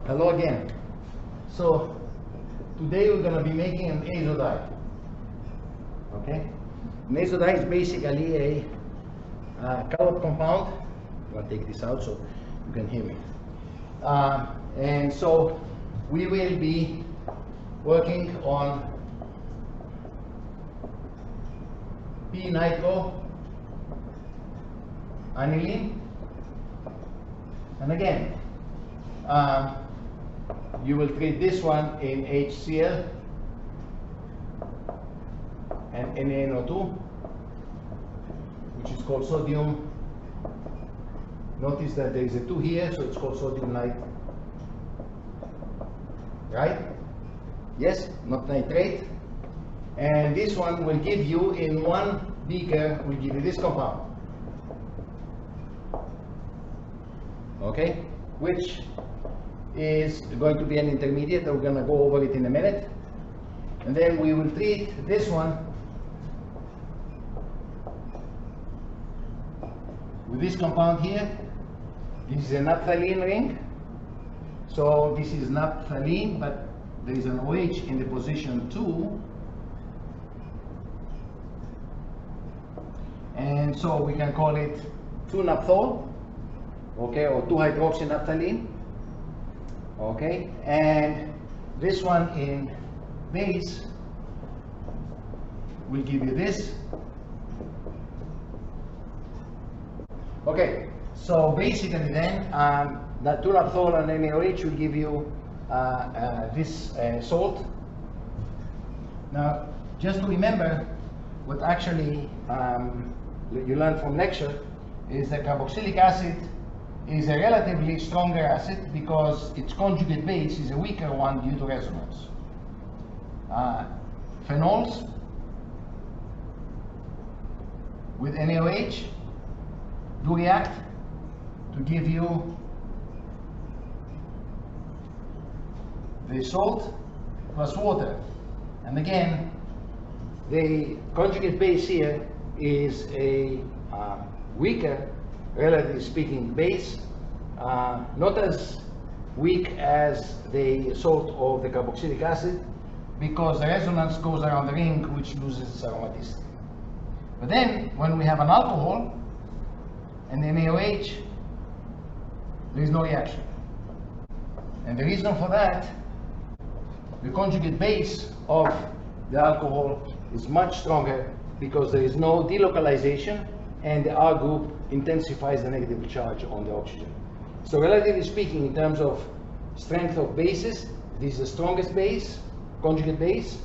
Hello again. So today we're going to be making an Azo dye. Okay? An Azo dye is basically a colored compound. I'm going to take this out so you can hear me. And so we will be working on p-nitro aniline, and again you will treat this one in HCl and NaNO2, which is called sodium. Notice that there is a 2 here, so it's called sodium nitrate. Right? Yes, not nitrate. And this one will give you, in one beaker, will give you this compound. Okay? Which is going to be an intermediate. We're going to go over it in a minute. And then we will treat this one with this compound here. This is a naphthalene ring. So this is naphthalene, but there is an OH in the position 2. And so we can call it 2-naphthol, okay, or 2-hydroxynaphthalene, okay. And this one in base will give you this. Okay, so basically then that 2-naphthol and NaOH will give you this salt. Now, just to remember, what actually you learned from lecture is that carboxylic acid is a relatively stronger acid because its conjugate base is a weaker one due to resonance. Phenols with NaOH do react to give you the salt plus water. And again, the conjugate base here is a weaker, relatively speaking, base, not as weak as the salt of the carboxylic acid, because the resonance goes around the ring, which loses its aromaticity. But then, when we have an alcohol and the NaOH, there is no reaction. And the reason for that, the conjugate base of the alcohol is much stronger because there is no delocalization, and the R group intensifies the negative charge on the oxygen. So relatively speaking, in terms of strength of bases, this is the strongest base, conjugate base,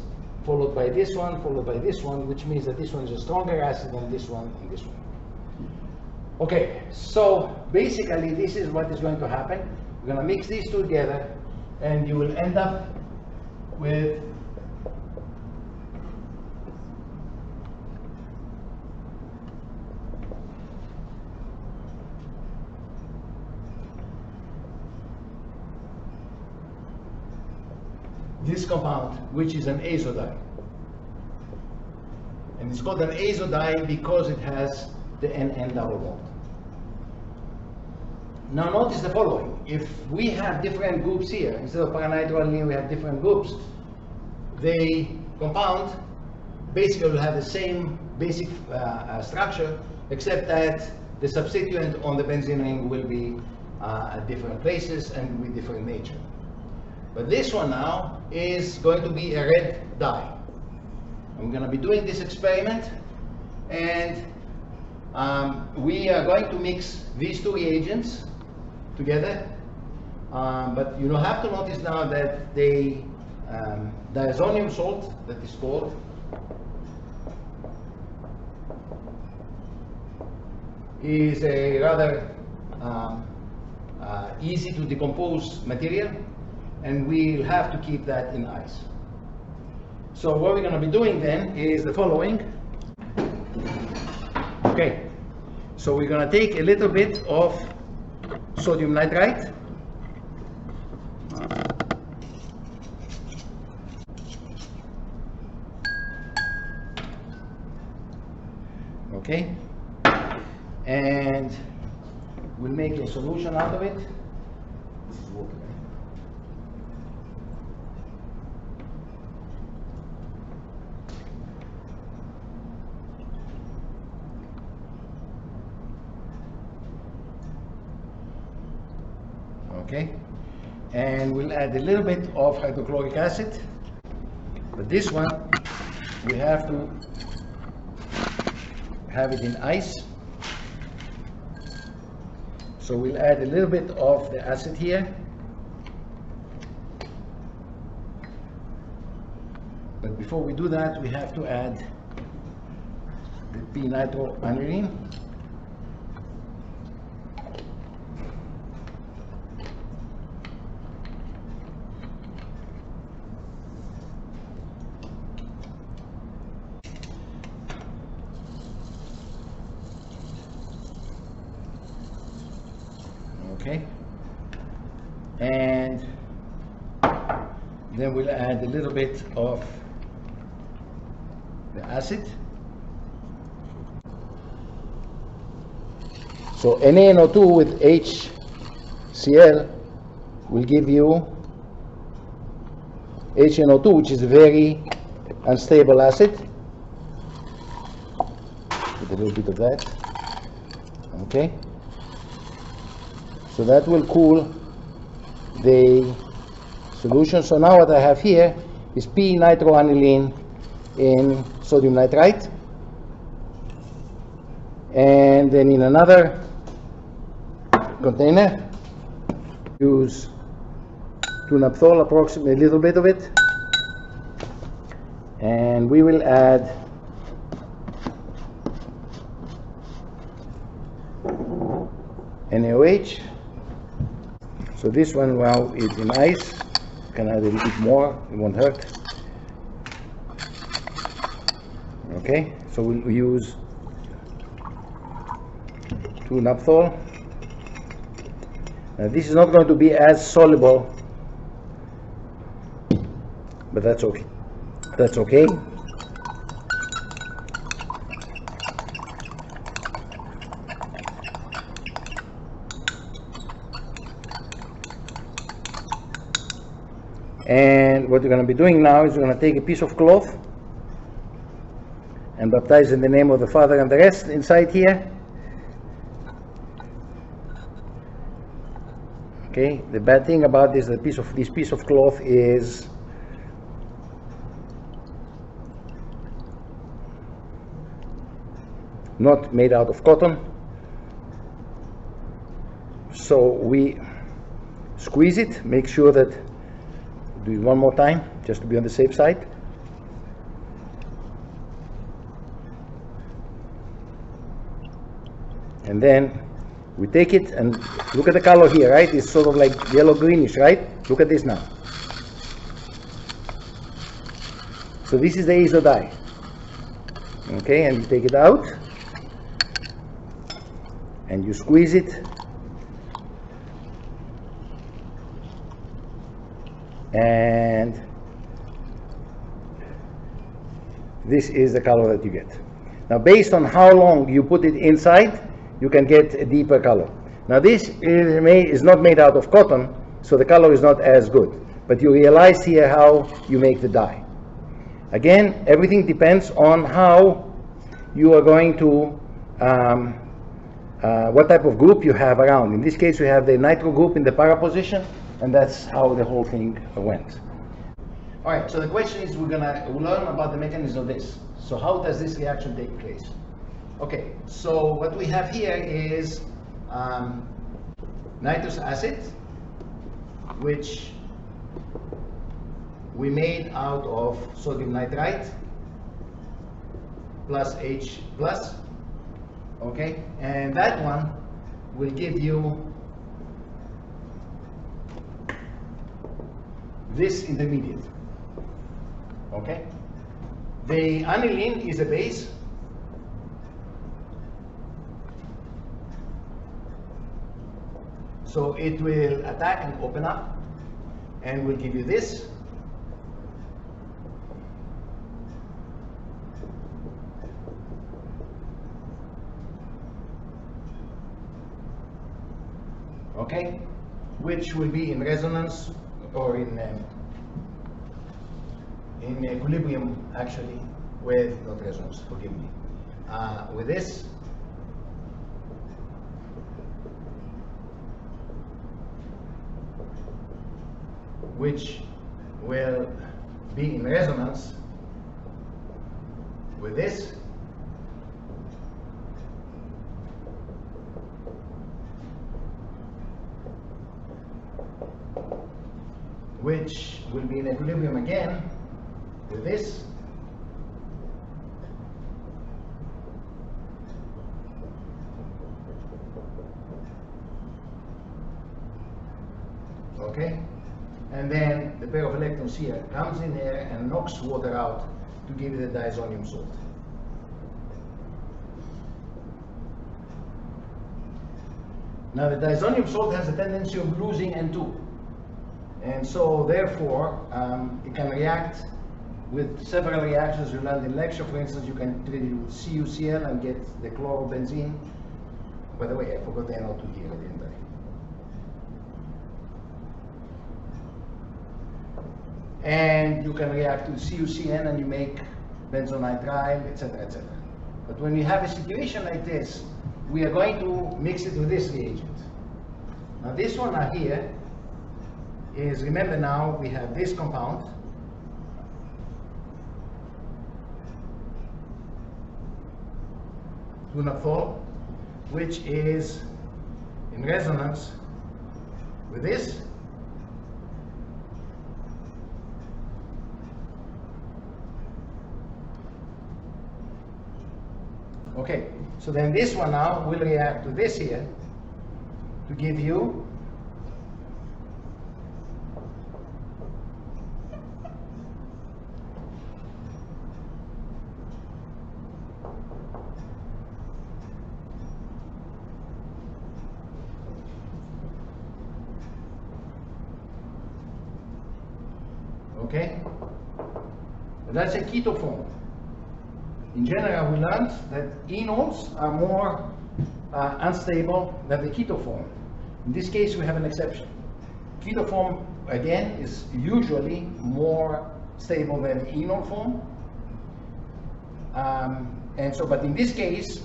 followed by this one, followed by this one, which means that this one is a stronger acid than this one and this one. Okay, so basically this is what is going to happen. We're going to mix these two together, and you will end up with this compound, which is an Azo dye. And it's called an Azo dye because it has the NN double bond. Now notice the following. If we have different groups here, instead of paranitro-aniline we have different groups, the compound basically will have the same basic structure, except that the substituent on the benzene ring will be at different places and with different nature. But this one now is going to be a red dye. I'm going to be doing this experiment, and we are going to mix these two reagents together, but you have to notice now that the diazonium salt, that is called, is a rather easy to decompose material, and we'll have to keep that in ice. So what we're going to be doing then is the following. Okay, so we're going to take a little bit of sodium nitrite, okay, and we'll make a solution out of it. This is water, right? Okay, and we'll add a little bit of hydrochloric acid, but this one we have to have it in ice. So we'll add a little bit of the acid here, but before we do that we have to add the p-nitroaniline. Okay, and then we'll add a little bit of the acid. So NaNO2 with HCl will give you HNO2, which is a very unstable acid. With a little bit of that. Okay. So that will cool the solution. So now what I have here is p-nitroaniline in sodium nitrite, and then in another container use 2-naphthol, approximately a little bit of it, and we will add NaOH. So this one now is in ice. You can add a little bit more, it won't hurt. Okay, so we'll use 2-naphthol. Now this is not going to be as soluble, but that's okay. That's okay. And what we're going to be doing now is we're going to take a piece of cloth and baptize in the name of the Father and the rest inside here. Okay, the bad thing about this piece of cloth is not made out of cotton. So we squeeze it, make sure that, do it one more time just to be on the safe side. And then we take it and look at the color here, right? It's sort of like yellow greenish, right? Look at this now. So this is the Azo dye. Okay, and you take it out and you squeeze it, and this is the color that you get. Now based on how long you put it inside, you can get a deeper color. Now this is not made out of cotton, so the color is not as good, but you realize here how you make the dye. Again, everything depends on how you are going to what type of group you have around. In this case we have the nitro group in the para position, and that's how the whole thing went. All right, so the question is, we'll learn about the mechanism of this. So how does this reaction take place? Okay, so what we have here is nitrous acid, which we made out of sodium nitrite plus H plus, okay, and that one will give you this intermediate, okay. The aniline is a base, so it will attack and open up and will give you this. Okay, which will be in resonance or in equilibrium, actually, with, not resonance, forgive me, with this. which will be in resonance with this, which will be in equilibrium again with this, okay? And then the pair of electrons here comes in here and knocks water out to give you the diazonium salt. Now the diazonium salt has a tendency of losing N2. And so therefore it can react with several reactions you learned in lecture. For instance, you can treat it with CuCl and get the chlorobenzene. By the way, I forgot the NO2 here, didn't I? And you can react with CuCN and you make benzonitrile, etc., etc. But when you have a situation like this, we are going to mix it with this reagent. Now this one here is, remember now, we have this compound, lunaphthol, which is in resonance with this, okay, so then this one now will react to this here to give you okay, that's a keto form. In general, we learned that enols are more unstable than the keto form. In this case, we have an exception. Keto form, again, is usually more stable than the enol form. And so, but in this case,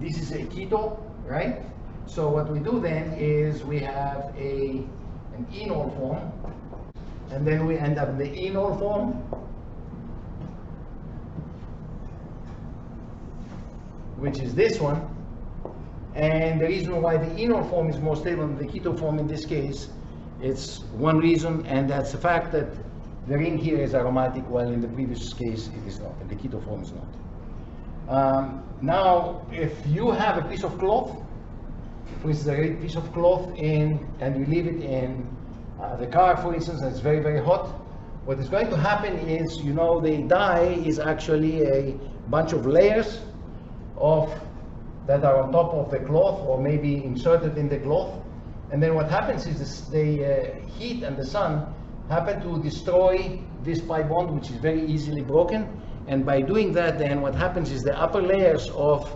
this is a keto, right? So what we do then is we have an enol form, and then we end up in the enol form, which is this one. And the reason why the enol form is more stable than the keto form in this case, it's one reason, and that's the fact that the ring here is aromatic, while in the previous case it is not, and the keto form is not. Now, if you have a piece of cloth, for instance, a piece of cloth and you leave it in the car, for instance, and it's very, very hot, what is going to happen is, you know, the dye is actually a bunch of layers that are on top of the cloth, or maybe inserted in the cloth. And then what happens is the heat and the sun happen to destroy this pi bond, which is very easily broken. And by doing that, then what happens is the upper layers of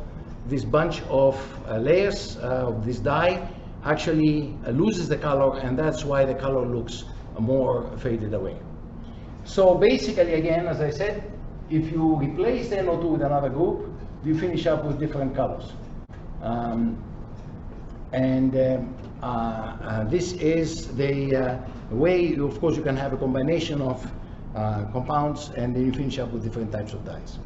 this bunch of layers of this dye actually loses the color, and that's why the color looks more faded away. So basically, again, as I said, if you replace the NO2 with another group, you finish up with different colors. This is the way, of course, you can have a combination of compounds, and then you finish up with different types of dyes.